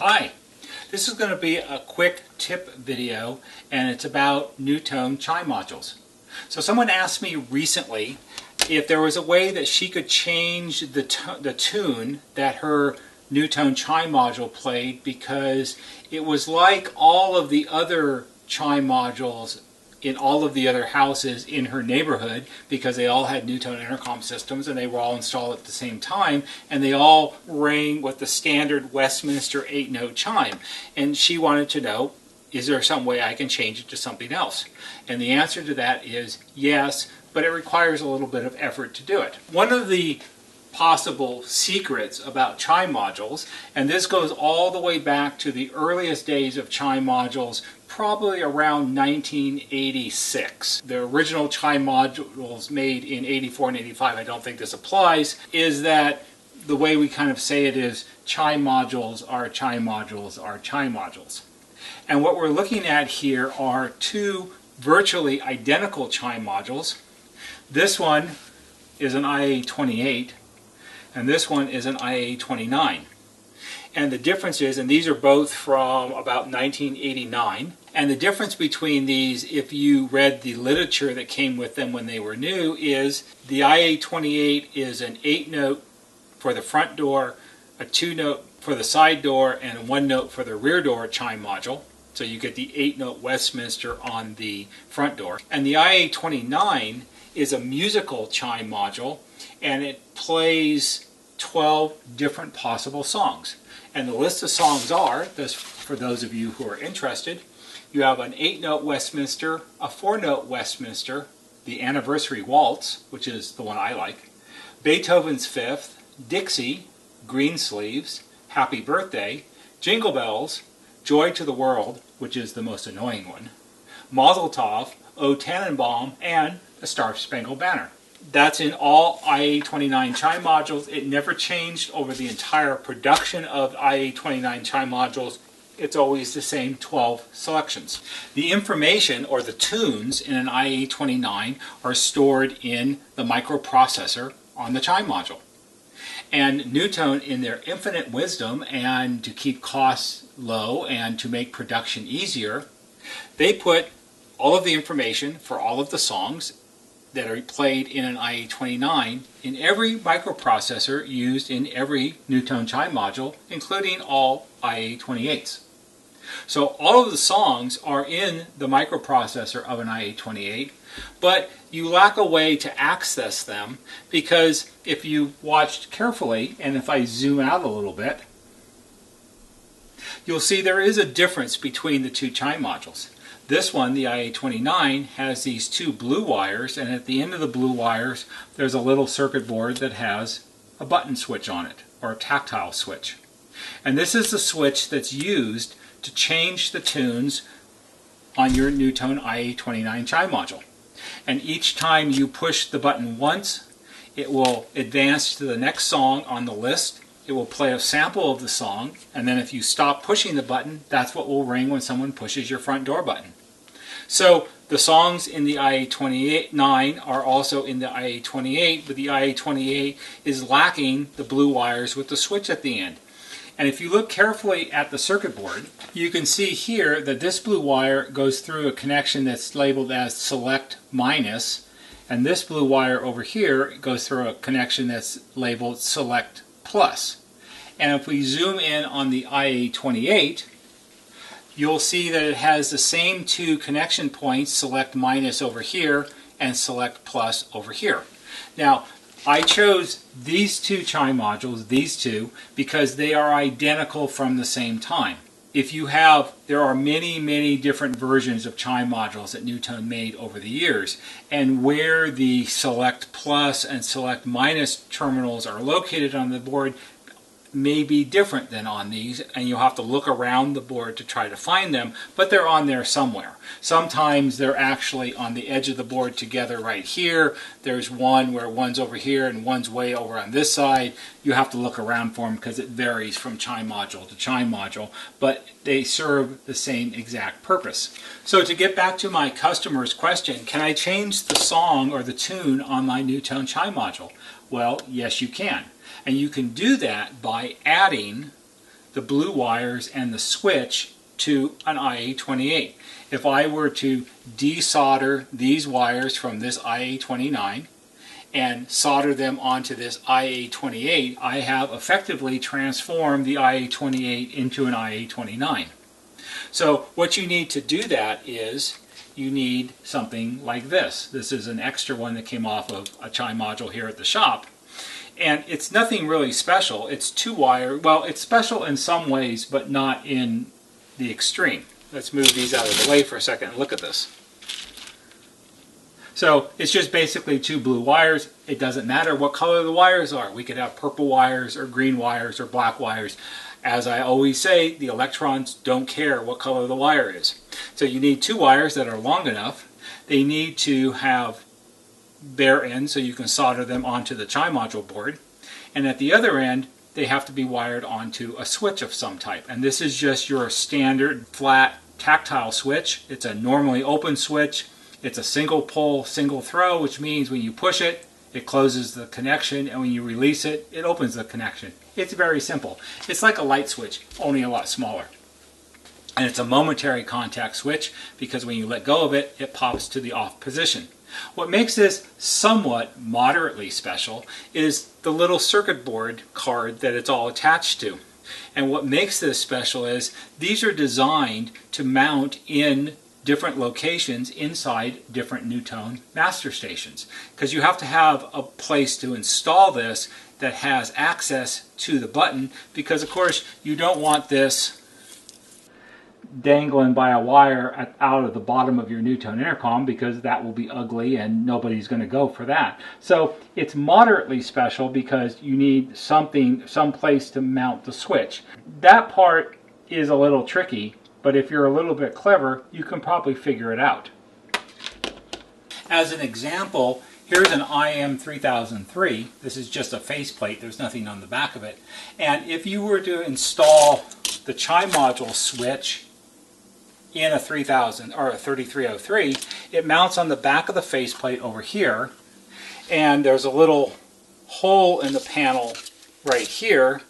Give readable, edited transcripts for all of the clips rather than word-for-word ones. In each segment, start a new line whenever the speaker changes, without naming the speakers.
Hi, this is going to be a quick tip video and it's about NuTone Chime Modules. So someone asked me recently if there was a way that she could change the tune that her NuTone Chime Module played, because it was like all of the other chime modules in all of the other houses in her neighborhood, because they all had NuTone Intercom Systems and they were all installed at the same time, and they all rang with the standard Westminster 8-note chime. And she wanted to know, is there some way I can change it to something else? And the answer to that is yes, but it requires a little bit of effort to do it. One of the possible secrets about chime modules, and this goes all the way back to the earliest days of chime modules, probably around 1986. The original chime modules made in 84 and 85, I don't think this applies, is that the way we kind of say it is chime modules are chime modules are chime modules. And what we're looking at here are two virtually identical chime modules. This one is an IA28 and this one is an IA29. And the difference is, and these are both from about 1989, and the difference between these, if you read the literature that came with them when they were new, is the IA28 is an 8-note for the front door, a 2-note for the side door, and a 1-note for the rear door chime module. So you get the 8-note Westminster on the front door. And the IA29 is a musical chime module, and it plays 12 different possible songs. And the list of songs are, for those of you who are interested, you have an 8-note Westminster, a 4-note Westminster, the Anniversary Waltz, which is the one I like, Beethoven's Fifth, Dixie, Greensleeves, Happy Birthday, Jingle Bells, Joy to the World, which is the most annoying one, Mazel Tov, O Tannebaum, and the Star-Spangled Banner. That's in all IA29 chime modules. It never changed over the entire production of IA29 chime modules. It's always the same 12 selections. The information, or the tunes, in an IA29 are stored in the microprocessor on the chime module. And NuTone, in their infinite wisdom and to keep costs low and to make production easier, they put all of the information for all of the songs that are played in an IA29 in every microprocessor used in every NuTone chime module, including all IA28s. So all of the songs are in the microprocessor of an IA28, but you lack a way to access them, because if you watched carefully, and if I zoom out a little bit, you'll see there is a difference between the two chime modules. This one, the IA29, has these two blue wires, and at the end of the blue wires there's a little circuit board that has a button switch on it, or a tactile switch. And this is the switch that's used to change the tunes on your NuTone IA29 chime module. And each time you push the button once, it will advance to the next song on the list. It will play a sample of the song, and then if you stop pushing the button, that's what will ring when someone pushes your front door button. So the songs in the IA29 are also in the IA28, but the IA28 is lacking the blue wires with the switch at the end. And if you look carefully at the circuit board, you can see here that this blue wire goes through a connection that's labeled as select minus, and this blue wire over here goes through a connection that's labeled select plus. And if we zoom in on the IA28, you'll see that it has the same two connection points, select minus over here and select plus over here. Now, I chose these two chime modules, these two, because they are identical from the same time. There are many different versions of chime modules that NuTone made over the years, and where the select plus and select minus terminals are located on the board may be different than on these, and you'll have to look around the board to try to find them, but they're on there somewhere. Sometimes they're actually on the edge of the board together right here. There's one where one's over here and one's way over on this side. You have to look around for them because it varies from chime module to chime module, but they serve the same exact purpose. So to get back to my customer's question, can I change the song or the tune on my NuTone chime module? Well, yes you can. And you can do that by adding the blue wires and the switch to an IA28. If I were to desolder these wires from this IA29 and solder them onto this IA28, I have effectively transformed the IA28 into an IA29. So what you need to do that is you need something like this. This is an extra one that came off of a Chime module here at the shop. And it's nothing really special. It's two wire. Well, it's special in some ways, but not in the extreme. Let's move these out of the way for a second and look at this. So it's just basically two blue wires. It doesn't matter what color the wires are. We could have purple wires or green wires or black wires. As I always say, the electrons don't care what color the wire is. So you need two wires that are long enough. They need to have bare ends so you can solder them onto the Chime module board. And at the other end, they have to be wired onto a switch of some type. And this is just your standard flat tactile switch. It's a normally open switch. It's a single pull, single throw, which means when you push it, it closes the connection, and when you release it, it opens the connection. It's very simple. It's like a light switch, only a lot smaller. And it's a momentary contact switch because when you let go of it, it pops to the off position. What makes this somewhat moderately special is the little circuit board card that it's all attached to. And what makes this special is these are designed to mount in different locations inside different NuTone master stations, because you have to have a place to install this that has access to the button, because of course you don't want this dangling by a wire out of the bottom of your NuTone intercom, because that will be ugly and nobody's going to go for that. So it's moderately special because you need some place to mount the switch. That part is a little tricky, but if you're a little bit clever, you can probably figure it out. As an example, here's an IM3003. This is just a faceplate. There's nothing on the back of it. And if you were to install the Chime module switch in a 3000 or a 3303, it mounts on the back of the faceplate over here, and there's a little hole in the panel right here,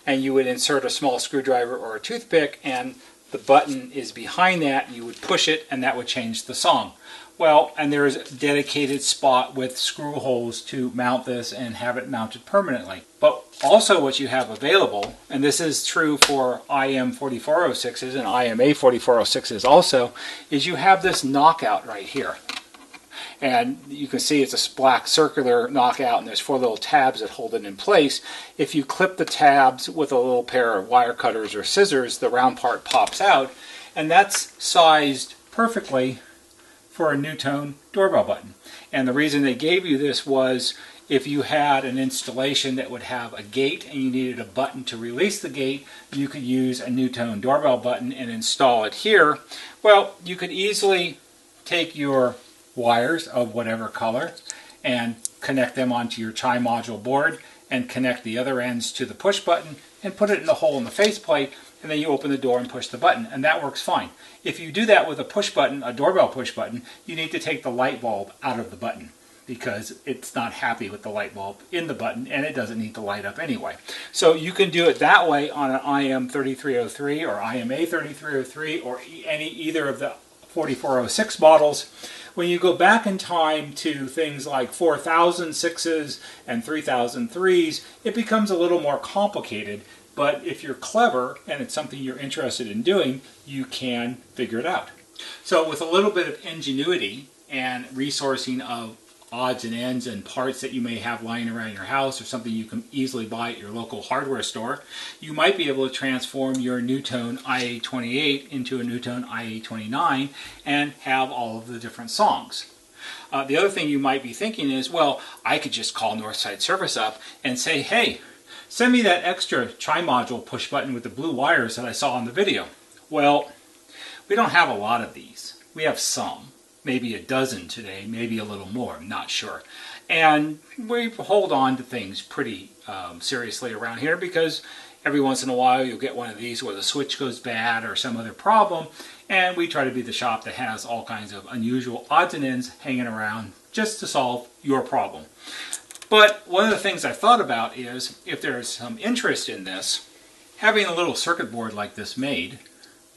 and you would insert a small screwdriver or a toothpick, and the button is behind that. You would push it, and that would change the song. Well, and there's a dedicated spot with screw holes to mount this and have it mounted permanently. But also what you have available, and this is true for IM4406s and IMA4406s also, is you have this knockout right here. And you can see it's a black circular knockout, and there's 4 little tabs that hold it in place. If you clip the tabs with a little pair of wire cutters or scissors, the round part pops out, and that's sized perfectly for a NuTone doorbell button. And the reason they gave you this was if you had an installation that would have a gate and you needed a button to release the gate, you could use a NuTone doorbell button and install it here. Well, you could easily take your wires of whatever color and connect them onto your Chime module board and connect the other ends to the push button and put it in the hole in the faceplate, and then you open the door and push the button, and that works fine. If you do that with a push button, a doorbell push button, you need to take the light bulb out of the button because it's not happy with the light bulb in the button, and it doesn't need to light up anyway. So you can do it that way on an IM3303 or IMA3303 or either of the 4406 models. When you go back in time to things like 4006s and 3003s, it becomes a little more complicated. But if you're clever and it's something you're interested in doing, you can figure it out. So with a little bit of ingenuity and resourcing of odds and ends and parts that you may have lying around your house or something you can easily buy at your local hardware store, you might be able to transform your NuTone IA28 into a NuTone IA29 and have all of the different songs. The other thing you might be thinking is, well, I could just call Northside Service up and say, hey, send me that extra Chime module push button with the blue wires that I saw in the video. Well, we don't have a lot of these. We have some. Maybe a dozen today, maybe a little more, I'm not sure. And we hold on to things pretty seriously around here because every once in a while you'll get one of these where the switch goes bad or some other problem, and we try to be the shop that has all kinds of unusual odds and ends hanging around just to solve your problem. But one of the things I thought about is if there's some interest in this, Having a little circuit board like this made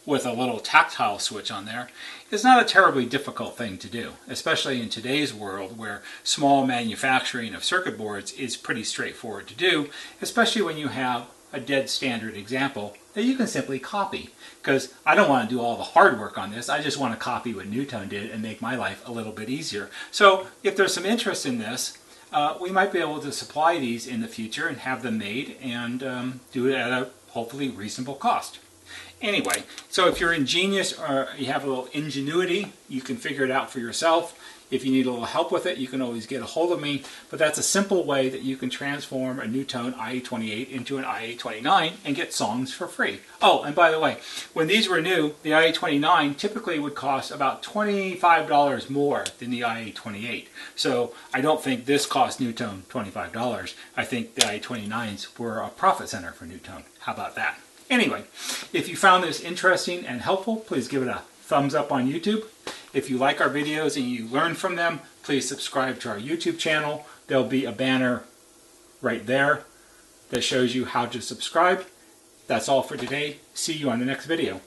with a little tactile switch on there is not a terribly difficult thing to do, especially in today's world where small manufacturing of circuit boards is pretty straightforward to do, especially when you have a dead standard example that you can simply copy. Because I don't want to do all the hard work on this, I just want to copy what NuTone did and make my life a little bit easier. So if there's some interest in this, we might be able to supply these in the future and have them made and do it at a hopefully reasonable cost. Anyway, so if you're ingenious or you have a little ingenuity, you can figure it out for yourself. If you need a little help with it, you can always get a hold of me. But that's a simple way that you can transform a NuTone IA28 into an IA29 and get songs for free. Oh, and by the way, when these were new, the IA29 typically would cost about $25 more than the IA28. So I don't think this cost NuTone $25. I think the IA29s were a profit center for NuTone. How about that? Anyway, if you found this interesting and helpful, please give it a thumbs up on YouTube. If you like our videos and you learn from them, please subscribe to our YouTube channel. There'll be a banner right there that shows you how to subscribe. That's all for today. See you on the next video.